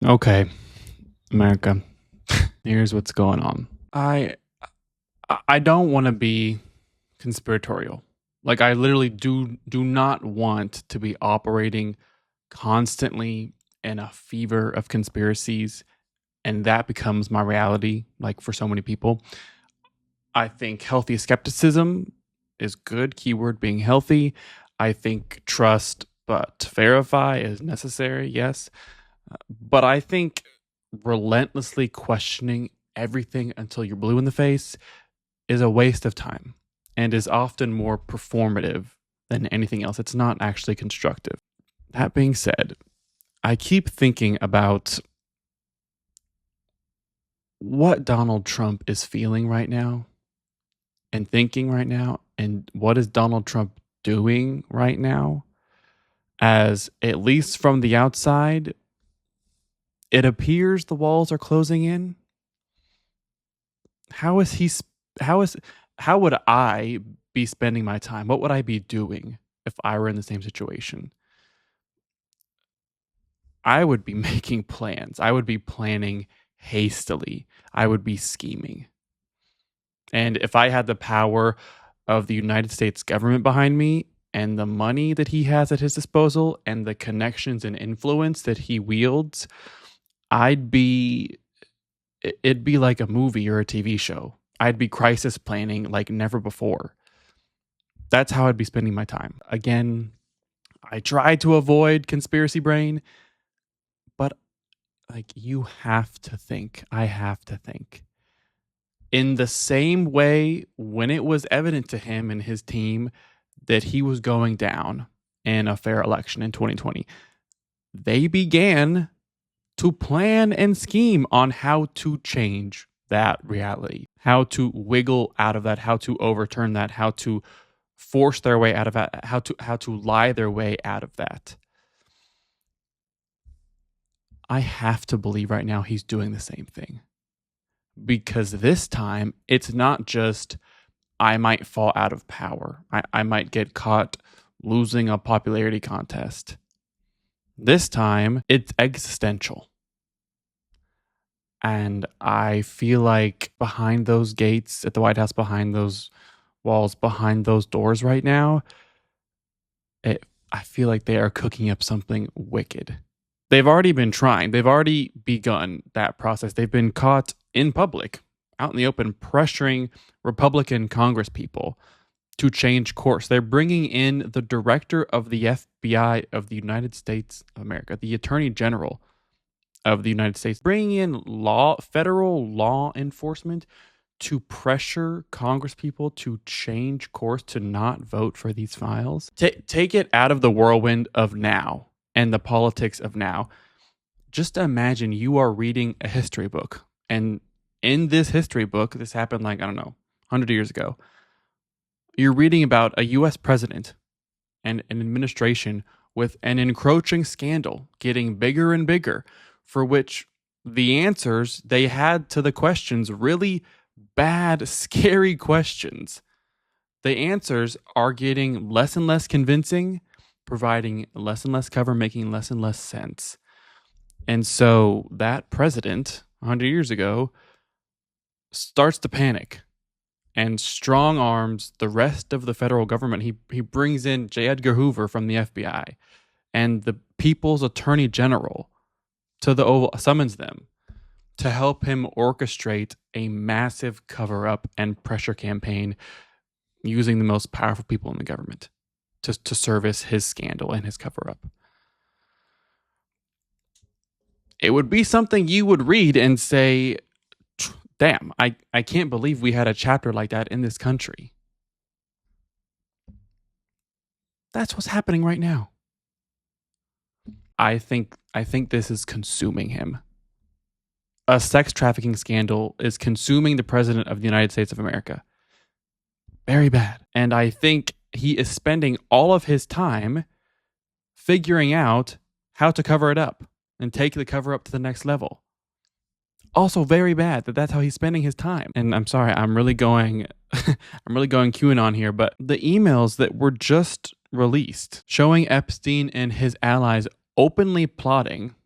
Okay, America. Here's what's going on. I don't want to be conspiratorial. Like I literally do not want to be operating constantly in a fever of conspiracies and that becomes my reality like for so many people. I think healthy skepticism is good, keyword being healthy. I think trust but verify is necessary, yes. But I think relentlessly questioning everything until you're blue in the face is a waste of time and is often more performative than anything else. It's not actually constructive. That being said, I keep thinking about what Donald Trump is feeling right now and thinking right now, and what is Donald Trump doing right now, as at least from the outside, it appears the walls are closing in. How is he? How is? How would I be spending my time? What would I be doing if I were in the same situation? I would be making plans. I would be planning hastily. I would be scheming. And if I had the power of the United States government behind me and the money that he has at his disposal and the connections and influence that he wields, I'd be it'd be like a movie or a TV show. I'd be crisis planning like never before. That's how I'd be spending my time. Again, I try to avoid conspiracy brain, but like you have to think. I have to think. In the same way, when it was evident to him and his team that he was going down in a fair election in 2020, they began to plan and scheme on how to change that reality, how to wiggle out of that, how to overturn that, how to force their way out of that, how to lie their way out of that. I have to believe right now he's doing the same thing. Because this time it's not just I might fall out of power. I might get caught losing a popularity contest. This time it's existential. And I feel like behind those gates at the White House, behind those walls, behind those doors right now, I feel like they are cooking up something wicked. They've already been trying. They've already begun that process. They've been caught in public, out in the open, pressuring Republican Congress people to change course. They're bringing in the director of the FBI of the United States of America, the Attorney General of the United States, bringing in federal law enforcement to pressure Congress people to change course, to not vote for these files. Take it out of the whirlwind of now and the politics of now. Just imagine you are reading a history book, and in this history book, this happened like, I don't know, 100 years ago. You're reading about a US president and an administration with an encroaching scandal getting bigger and bigger, for which the answers they had to the questions, really bad, scary questions, the answers are getting less and less convincing, providing less and less cover, making less and less sense. And so that president 100 years ago starts to panic and strong arms the rest of the federal government. He brings in J. Edgar Hoover from the FBI and the People's Attorney General to the Oval, summons them to help him orchestrate a massive cover-up and pressure campaign using the most powerful people in the government to service his scandal and his cover-up. It would be something you would read and say, damn, I can't believe we had a chapter like that in this country. That's what's happening right now. I think this is consuming him. A sex trafficking scandal is consuming the president of the United States of America. Very bad. And I think he is spending all of his time figuring out how to cover it up and take the cover up to the next level. Also very bad that's how he's spending his time. And I'm sorry, I'm really going QAnon here, but the emails that were just released showing Epstein and his allies openly plotting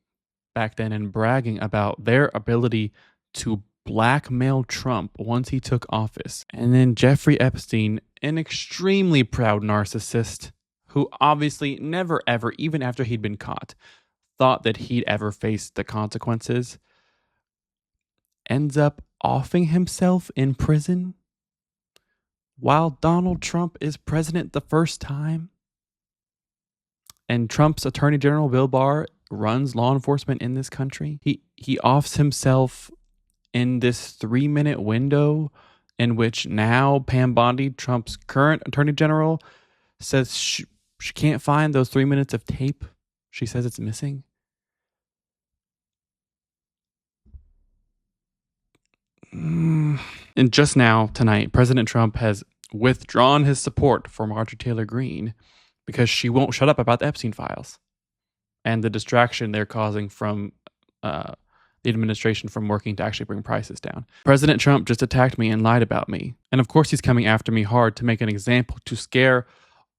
back then and bragging about their ability to blackmail Trump once he took office. And then Jeffrey Epstein, an extremely proud narcissist who obviously never ever, even after he'd been caught, thought that he'd ever face the consequences, ends up offing himself in prison while Donald Trump is president the first time. And Trump's Attorney General Bill Barr runs law enforcement in this country. He offs himself in this 3-minute window in which now Pam Bondi, Trump's current Attorney General, says she can't find those 3 minutes of tape. She says it's missing. And just now, tonight, President Trump has withdrawn his support for Marjorie Taylor Greene because she won't shut up about the Epstein files and the distraction they're causing from the administration from working to actually bring prices down. President Trump just attacked me and lied about me. And of course, he's coming after me hard to make an example to scare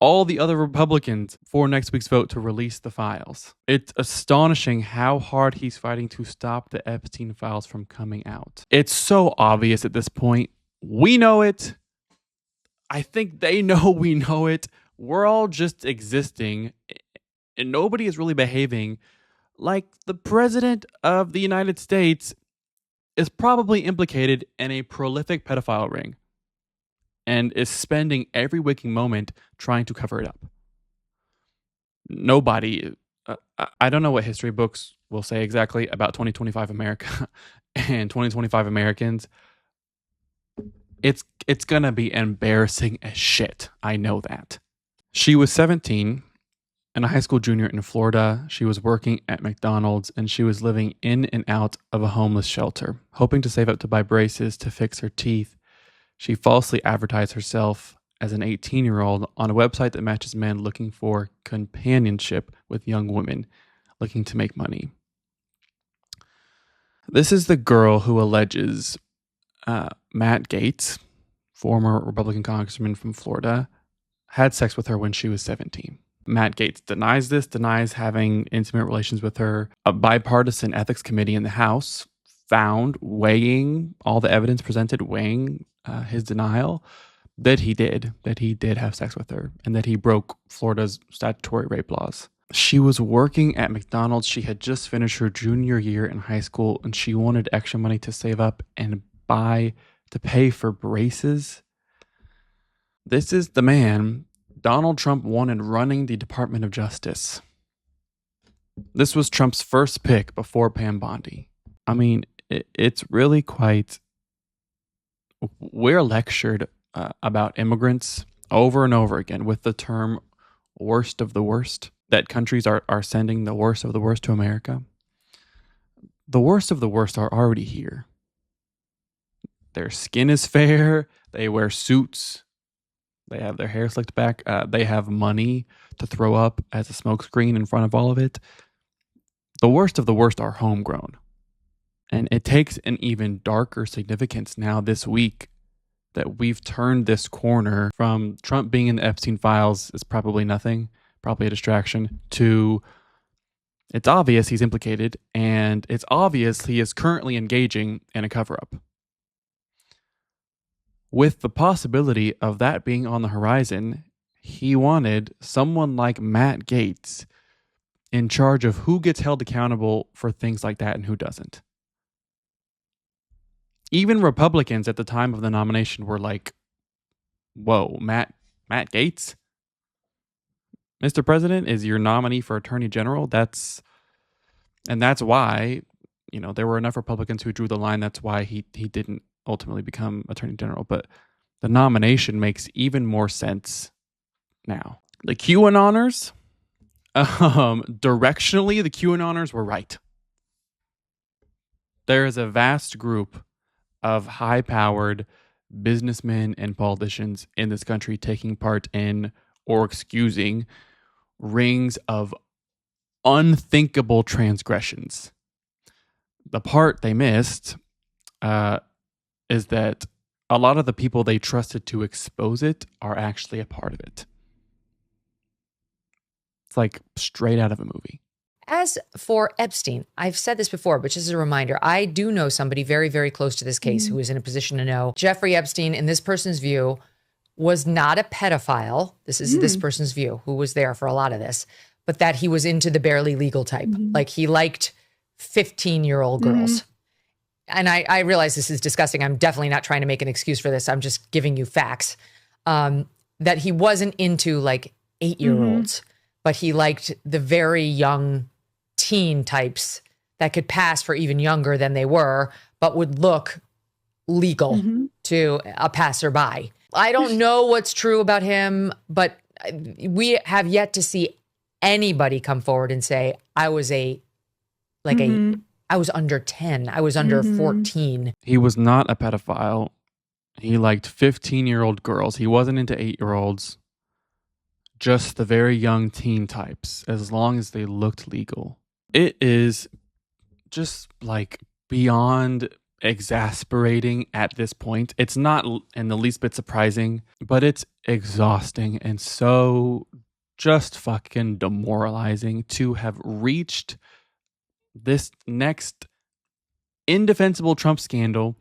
all the other Republicans for next week's vote to release the files. It's astonishing how hard he's fighting to stop the Epstein files from coming out. It's so obvious at this point. We know it. I think they know we know it. We're all just existing, and nobody is really behaving like the president of the United States is probably implicated in a prolific pedophile ring and is spending every waking moment trying to cover it up. Nobody, I don't know what history books will say exactly about 2025 America and 2025 Americans. It's gonna be embarrassing as shit. I know that. She was 17 and a high school junior in Florida. She was working at McDonald's and she was living in and out of a homeless shelter, hoping to save up to buy braces to fix her teeth. She falsely advertised herself as an 18-year-old on a website that matches men looking for companionship with young women looking to make money. This is the girl who alleges Matt Gaetz, former Republican congressman from Florida, had sex with her when she was 17. Matt Gaetz denies this, denies having intimate relations with her. A bipartisan ethics committee in the House found, weighing all the evidence presented, weighing his denial, that he did have sex with her and that he broke Florida's statutory rape laws. She was working at McDonald's. She had just finished her junior year in high school and she wanted extra money to save up and to pay for braces. This is the man Donald Trump wanted running the Department of Justice. This was Trump's first pick before Pam Bondi. I mean, it's really quite... We're lectured about immigrants over and over again with the term worst of the worst, that countries are sending the worst of the worst to America. The worst of the worst are already here. Their skin is fair. They wear suits. They have their hair slicked back. They have money to throw up as a smokescreen in front of all of it. The worst of the worst are homegrown. And it takes an even darker significance now this week that we've turned this corner from Trump being in the Epstein files is probably nothing, probably a distraction, to it's obvious he's implicated and it's obvious he is currently engaging in a cover-up. With the possibility of that being on the horizon, he wanted someone like Matt Gaetz in charge of who gets held accountable for things like that and who doesn't. Even Republicans at the time of the nomination were like, whoa, Matt Gaetz? Mr. President is your nominee for Attorney General? That's why, there were enough Republicans who drew the line. That's why he didn't ultimately become Attorney General. But the nomination makes even more sense now. The QAnoners, directionally, the QAnoners were right. There is a vast group of high-powered businessmen and politicians in this country taking part in or excusing rings of unthinkable transgressions. The part they missed is that a lot of the people they trusted to expose it are actually a part of it. It's like straight out of a movie. As for Epstein, I've said this before, but just as a reminder, I do know somebody very, very close to this case who is in a position to know Jeffrey Epstein, in this person's view, was not a pedophile. This is this person's view, who was there for a lot of this, but that he was into the barely legal type. Like he liked 15-year-old girls. And I realize this is disgusting. I'm definitely not trying to make an excuse for this. I'm just giving you facts. That he wasn't into like 8-year-olds, but he liked the very young teen types that could pass for even younger than they were, but would look legal to a passerby. I don't know what's true about him, but we have yet to see anybody come forward and say, I was I was under 10. I was under 14. He was not a pedophile. He liked 15-year-old girls. He wasn't into 8-year-olds. Just the very young teen types, as long as they looked legal. It is just like beyond exasperating at this point. It's not in the least bit surprising, but it's exhausting and so just fucking demoralizing to have reached this next indefensible Trump scandal,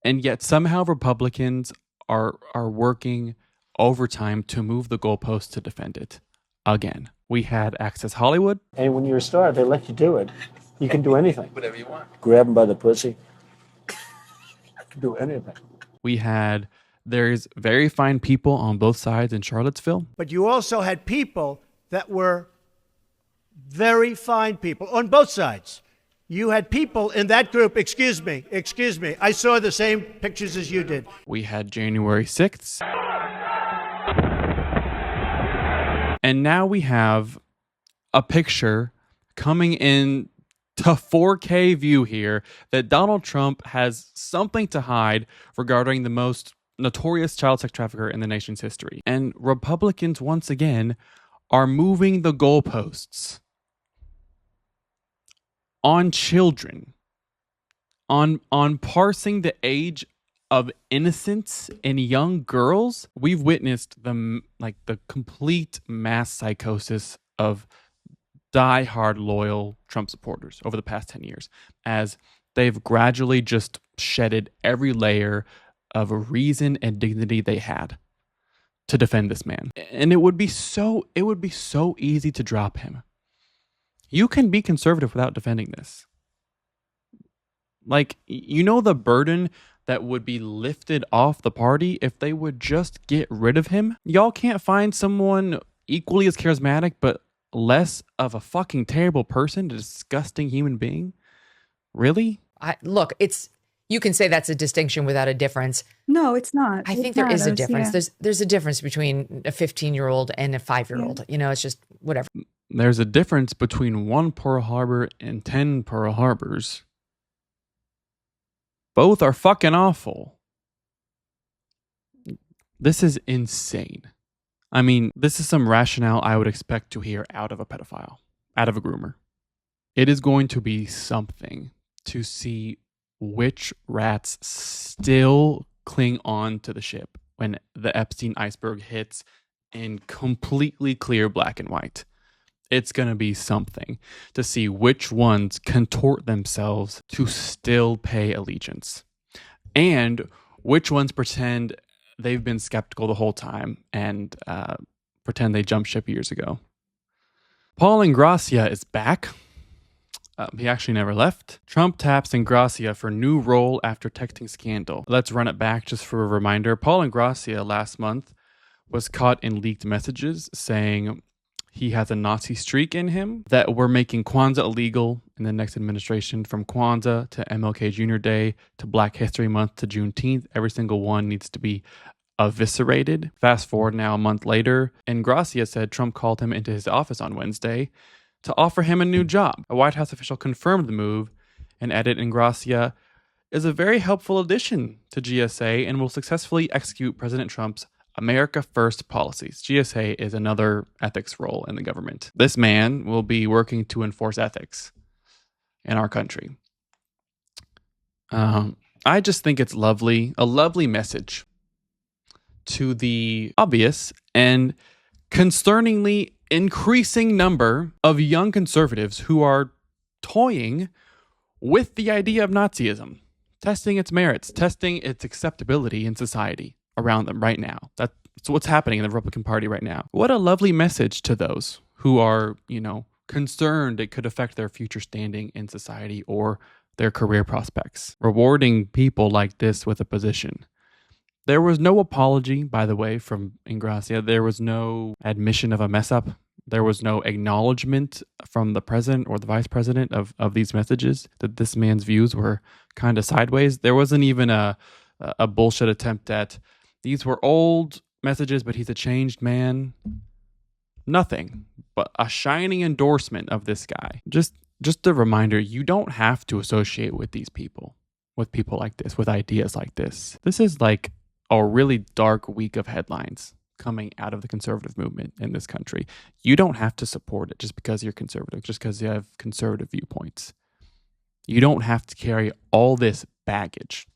and yet somehow Republicans are working overtime to move the goalposts to defend it again. We had Access Hollywood. And when you're a star, they let you do it. You can do anything. Whatever you want. Grab them by the pussy. You can do anything. We had, there's very fine people on both sides in Charlottesville. But you also had people that were very fine people on both sides. You had people in that group, excuse me, I saw the same pictures as you did. We had January 6th. And now we have a picture coming in to 4K view here that Donald Trump has something to hide regarding the most notorious child sex trafficker in the nation's history. And Republicans, once again, are moving the goalposts on children, on parsing the age of innocence in young girls. We've witnessed the complete mass psychosis of die-hard loyal Trump supporters over the past 10 years, as they've gradually just shedded every layer of reason and dignity they had to defend this man. And it would be so easy to drop him. You can be conservative without defending this. Like, you know, the burden that would be lifted off the party if they would just get rid of him. Y'all can't find someone equally as charismatic but less of a fucking terrible person, a disgusting human being? Really? Look, you can say that's a distinction without a difference. No, it's not. I think there is a difference. Yeah. There's a difference between a 15-year-old and a 5-year-old. Yeah. You know, it's just whatever. There's a difference between 1 Pearl Harbor and 10 Pearl Harbors. Both are fucking awful. This is insane. I mean, this is some rationale I would expect to hear out of a pedophile, out of a groomer. It is going to be something to see which rats still cling on to the ship when the Epstein iceberg hits in completely clear black and white. It's going to be something to see which ones contort themselves to still pay allegiance and which ones pretend they've been skeptical the whole time and pretend they jumped ship years ago. Paul Ingrassia is back. He actually never left. Trump taps Ingrassia for new role after texting scandal. Let's run it back just for a reminder. Paul Ingrassia last month was caught in leaked messages saying he has a Nazi streak in him, that we're making Kwanzaa illegal in the next administration. From Kwanzaa to MLK Jr. Day to Black History Month to Juneteenth, every single one needs to be eviscerated. Fast forward now a month later, Ingrassia said Trump called him into his office on Wednesday to offer him a new job. A White House official confirmed the move and added Ingrassia is a very helpful addition to GSA and will successfully execute President Trump's America First policies. GSA is another ethics role in the government. This man will be working to enforce ethics in our country. I just think it's lovely, a lovely message to the obvious and concerningly increasing number of young conservatives who are toying with the idea of Nazism, testing its merits, testing its acceptability in society around them right now. That's what's happening in the Republican Party right now. What a lovely message to those who are, concerned it could affect their future standing in society or their career prospects. Rewarding people like this with a position. There was no apology, by the way, from Ingrassia. There was no admission of a mess up. There was no acknowledgement from the president or the vice president of these messages that this man's views were kind of sideways. There wasn't even a bullshit attempt at these were old messages, but he's a changed man. Nothing but a shining endorsement of this guy. Just a reminder, you don't have to associate with these people, with people like this, with ideas like this. This is like a really dark week of headlines coming out of the conservative movement in this country. You don't have to support it just because you're conservative, just because you have conservative viewpoints. You don't have to carry all this baggage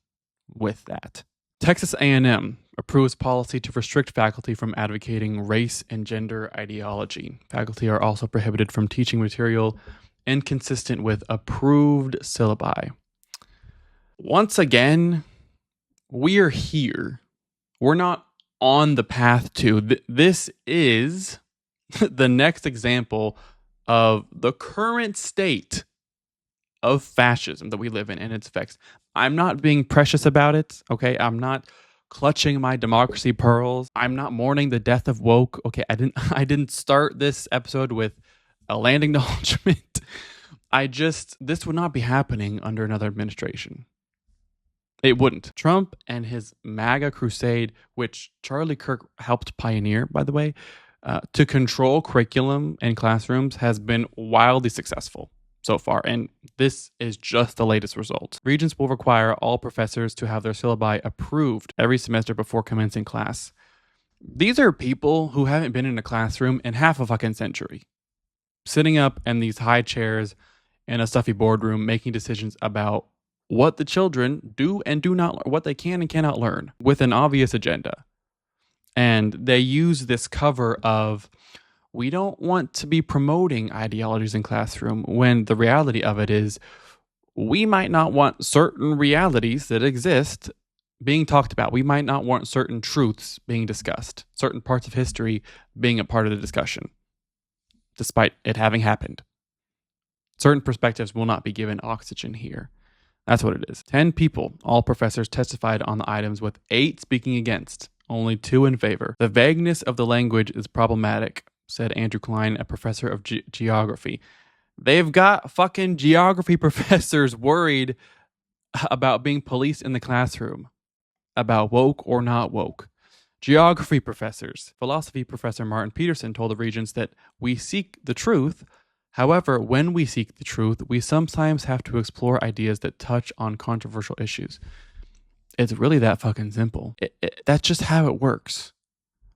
with that. Texas A&M approves policy to restrict faculty from advocating race and gender ideology. Faculty are also prohibited from teaching material inconsistent with approved syllabi. Once again, we are here. We're not on the path to. This is the next example of the current state of fascism that we live in and its effects. I'm not being precious about it, okay? I'm not clutching my democracy pearls. I'm not mourning the death of woke. Okay, I didn't start this episode with a land acknowledgement. This would not be happening under another administration. It wouldn't. Trump and his MAGA crusade, which Charlie Kirk helped pioneer, by the way, to control curriculum in classrooms has been wildly successful so far, and this is just the latest result. Regents will require all professors to have their syllabi approved every semester before commencing class. These are people who haven't been in a classroom in half a fucking century, sitting up in these high chairs in a stuffy boardroom making decisions about what the children do and do not learn, what they can and cannot learn, with an obvious agenda. And they use this cover of, we don't want to be promoting ideologies in classroom, when the reality of it is we might not want certain realities that exist being talked about. We might not want certain truths being discussed, certain parts of history being a part of the discussion, despite it having happened. Certain perspectives will not be given oxygen here. That's what it is. 10 people, all professors, testified on the items, with 8 speaking against, only 2 in favor. The vagueness of the language is problematic, said Andrew Klein, a professor of geography. They've got fucking geography professors worried about being policed in the classroom, about woke or not woke. Geography professors. Philosophy professor Martin Peterson told the Regents that we seek the truth. However, when we seek the truth, we sometimes have to explore ideas that touch on controversial issues. It's really that fucking simple. That's just how it works.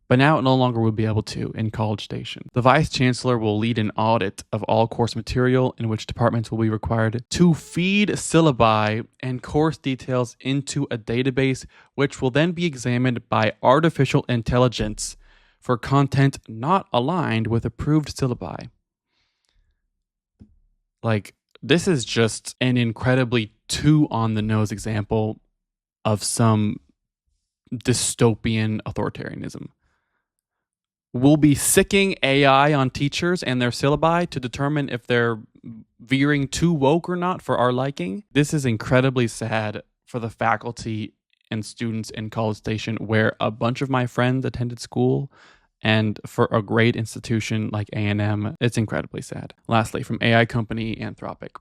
But now it no longer will be able to in College Station. The Vice Chancellor will lead an audit of all course material, in which departments will be required to feed syllabi and course details into a database, which will then be examined by artificial intelligence for content not aligned with approved syllabi. Like, this is just an incredibly too on the nose example of some dystopian authoritarianism. We'll be sicking AI on teachers and their syllabi to determine if they're veering too woke or not for our liking. This is incredibly sad for the faculty and students in College Station, where a bunch of my friends attended school, and for a great institution like A&M, it's incredibly sad. Lastly, from AI company Anthropic.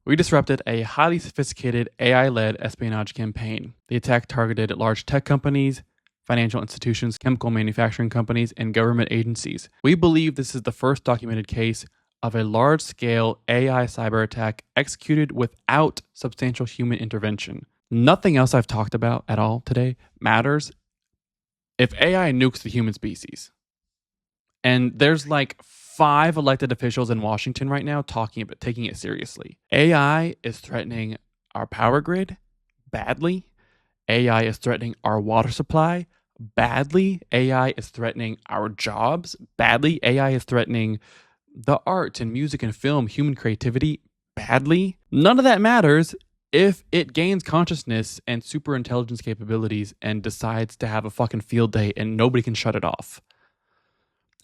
We disrupted a highly sophisticated AI-led espionage campaign. The attack targeted large tech companies, financial institutions, chemical manufacturing companies, and government agencies. We believe this is the first documented case of a large-scale AI cyber attack executed without substantial human intervention. Nothing else I've talked about at all today matters if AI nukes the human species. And there's like 5 elected officials in Washington right now talking about taking it seriously. AI is threatening our power grid badly. AI is threatening our water supply badly. AI is threatening our jobs badly. AI is threatening the arts and music and film, human creativity badly. None of that matters if it gains consciousness and super intelligence capabilities and decides to have a fucking field day and nobody can shut it off.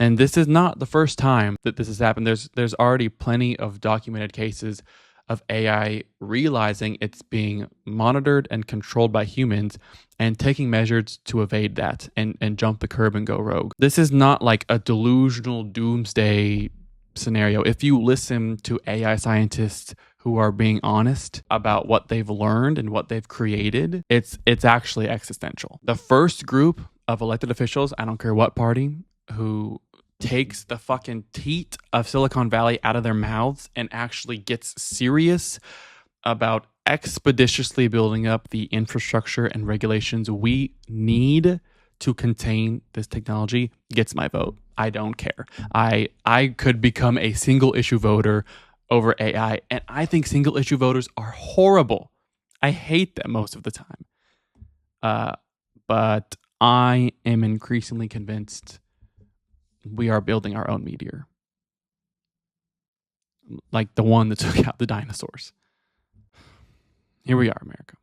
And this is not the first time that this has happened. There's already plenty of documented cases of AI realizing it's being monitored and controlled by humans and taking measures to evade that and jump the curb and go rogue. This is not like a delusional doomsday scenario. If you listen to AI scientists who are being honest about what they've learned and what they've created, it's actually existential. The first group of elected officials, I don't care what party, who takes the fucking teat of Silicon Valley out of their mouths and actually gets serious about expeditiously building up the infrastructure and regulations we need to contain this technology gets my vote. I don't care. I could become a single issue voter over AI, and I think single issue voters are horrible. I hate them most of the time. But I am increasingly convinced we are building our own meteor. Like the one that took out the dinosaurs. Here we are, America.